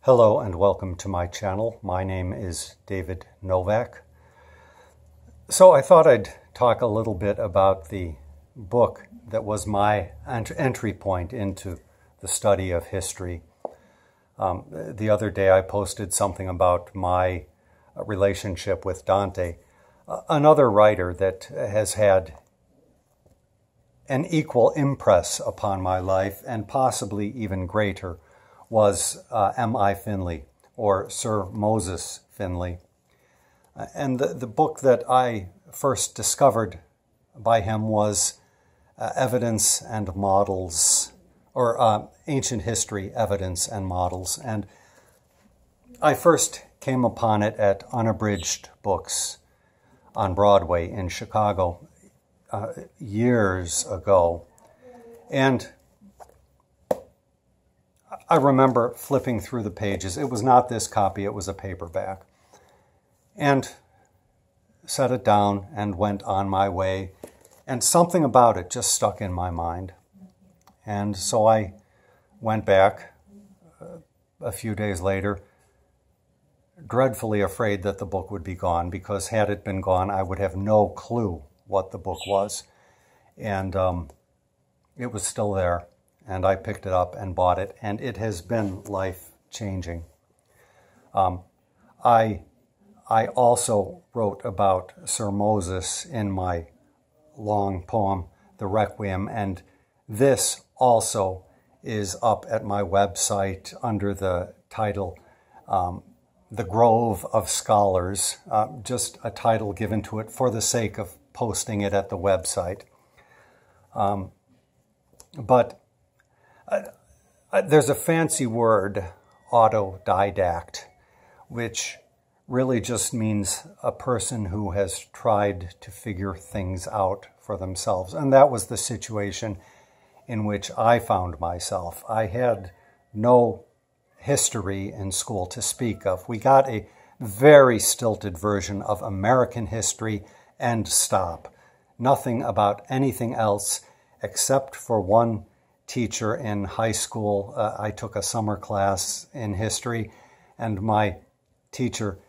Hello and welcome to my channel. My name is David Novak. So I thought I'd talk a little bit about the book that was my entry point into the study of history. The other day I posted something about my relationship with Dante. Another writer that has had an equal impress upon my life, and possibly even greater, was M.I. Finley, or Sir Moses Finley. And the book that I first discovered by him was Evidence and Models, or Ancient History, Evidence and Models. And I first came upon it at Unabridged Books on Broadway in Chicago years ago. And I remember flipping through the pages. It was not this copy, it was a paperback. And set it down and went on my way. And something about it just stuck in my mind. And so I went back a few days later, dreadfully afraid that the book would be gone, because had it been gone, I would have no clue what the book was. And it was still there. And I picked it up and bought it, and it has been life-changing. I also wrote about Sir Moses in my long poem, The Requiem, and this also is up at my website under the title The Grove of Scholars, just a title given to it for the sake of posting it at the website. But there's a fancy word, autodidact, which really just means a person who has tried to figure things out for themselves. And that was the situation in which I found myself. I had no history in school to speak of. We got a very stilted version of American history and stop. Nothing about anything else except for one teacher in high school. I took a summer class in history, and my teacher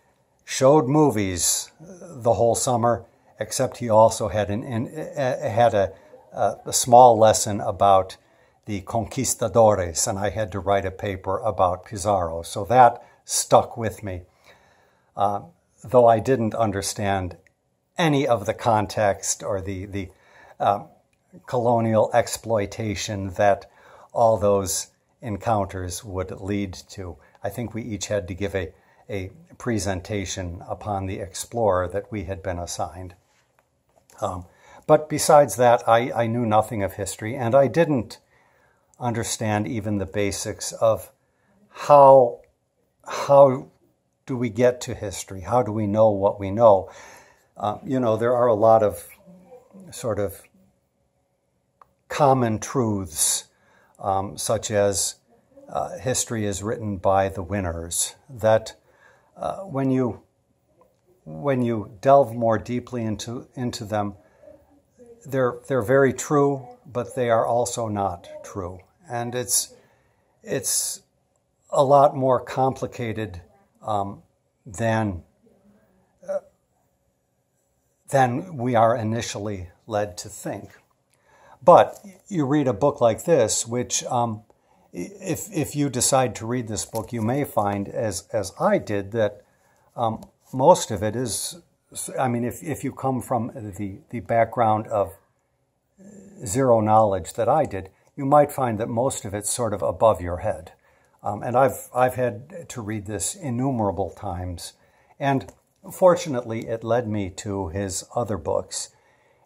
showed movies the whole summer, except he also had a small lesson about the conquistadores, and I had to write a paper about Pizarro. So that stuck with me, though I didn't understand any of the context or the colonial exploitation that all those encounters would lead to. I think we each had to give a presentation upon the explorer that we had been assigned. But besides that, I knew nothing of history, and I didn't understand even the basics of how do we get to history? How do we know what we know? There are a lot of sort of common truths, such as history is written by the winners, that when you delve more deeply into them, they're very true, but they are also not true. And it's a lot more complicated than we are initially led to think. But you read a book like this, which if you decide to read this book, you may find, as I did, that most of it is, I mean, if you come from the background of zero knowledge that I did, you might find that most of it's sort of above your head. And I've had to read this innumerable times. And fortunately, it led me to his other books.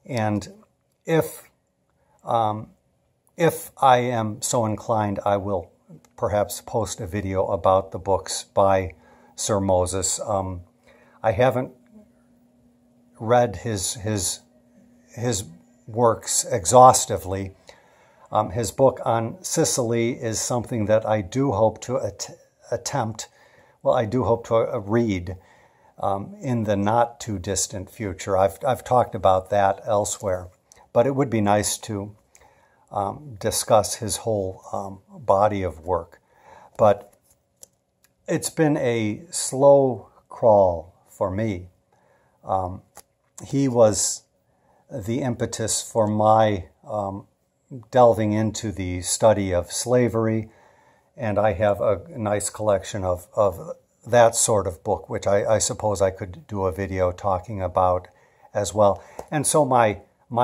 And if I am so inclined, I will perhaps post a video about the books by Sir Moses. I haven't read his works exhaustively. His book on Sicily is something that I do hope to I do hope to read in the not too distant future. I've talked about that elsewhere, but it would be nice to discuss his whole body of work. But it's been a slow crawl for me. He was the impetus for my delving into the study of slavery, and I have a nice collection of that sort of book, which I suppose I could do a video talking about as well. And so my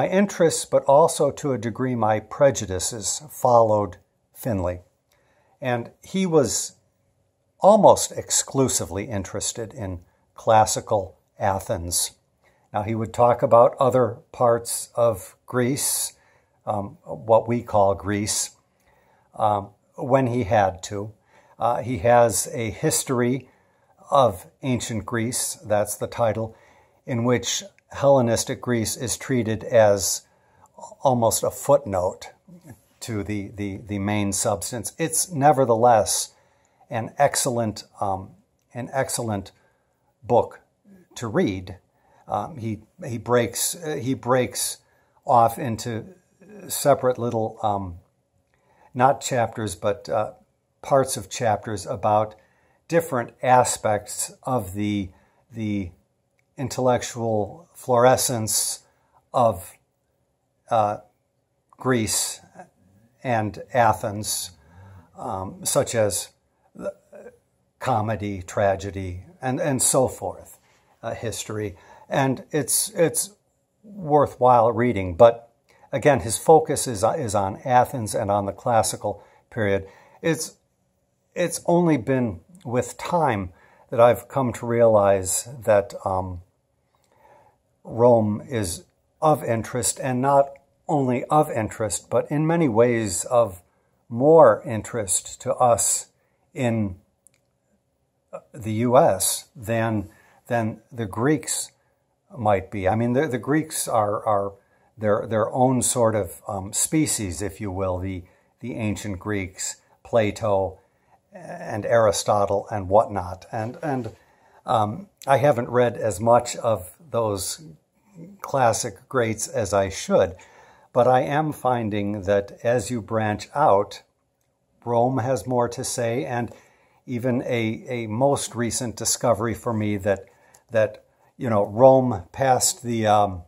interests, but also to a degree my prejudices, followed Finley. And he was almost exclusively interested in classical Athens. Now, he would talk about other parts of Greece, what we call Greece, when he had to. He has a history of ancient Greece, that's the title, in which Hellenistic Greece is treated as almost a footnote to the main substance. It's nevertheless an excellent book to read. He breaks off into separate little not chapters, but parts of chapters about different aspects of the intellectual fluorescence of Greece and Athens, such as comedy, tragedy, and so forth, history. And it's worthwhile reading. But again, his focus is on Athens and on the classical period. It's only been with time that I've come to realize that Rome is of interest, and not only of interest, but in many ways of more interest to us in the U.S. than the Greeks might be. I mean, the Greeks are their own sort of species, if you will, the ancient Greeks, Plato and Aristotle and whatnot. And I haven't read as much of those classic greats as I should, but I am finding that as you branch out, Rome has more to say, and even a most recent discovery for me that Rome past the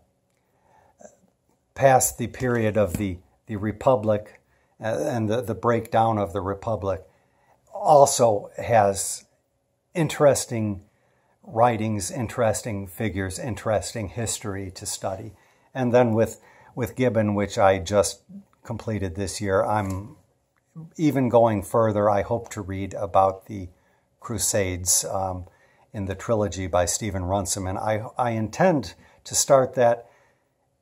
period of the Republic and the breakdown of the Republic also has interesting writings, interesting figures, interesting history to study. And then with Gibbon, which I just completed this year, I'm even going further. I hope to read about the Crusades in the trilogy by Stephen Runciman. I intend to start that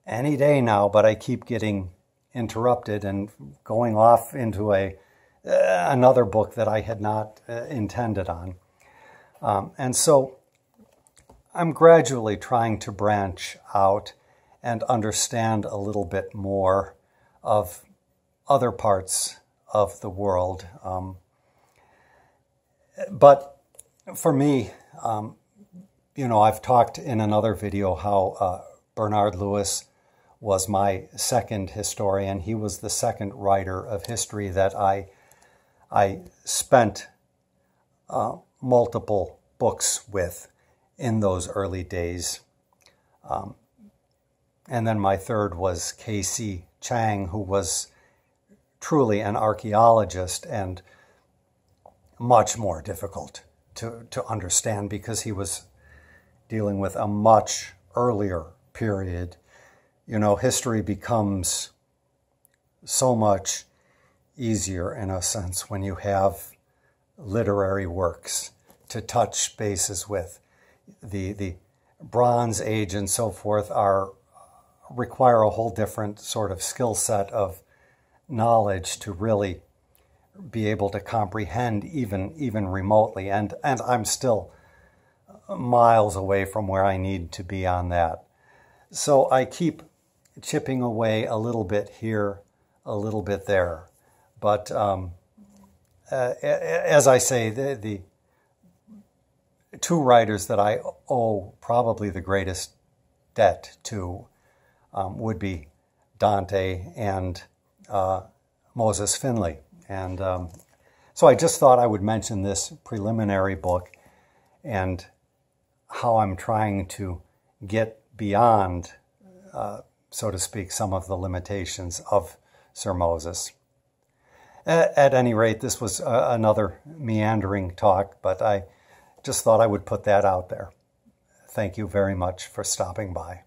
any day now, but I keep getting interrupted and going off into another book that I had not intended on. And so I'm gradually trying to branch out and understand a little bit more of other parts of the world. But for me, I've talked in another video how Bernard Lewis was my second historian. He was the second writer of history that I spent multiple books with in those early days. And then my third was K.C. Chang, who was truly an archaeologist and much more difficult to understand because he was dealing with a much earlier period. History becomes so much easier in a sense when you have literary works to touch bases with. The Bronze Age and so forth require a whole different sort of skill set of knowledge to really be able to comprehend even remotely. And I'm still miles away from where I need to be on that. So I keep chipping away a little bit here, a little bit there. But as I say, the two writers that I owe probably the greatest debt to would be Dante and Moses Finley. And So I just thought I would mention this preliminary book and how I'm trying to get beyond, so to speak, some of the limitations of Sir Moses. At any rate, this was another meandering talk, but I just thought I would put that out there. Thank you very much for stopping by.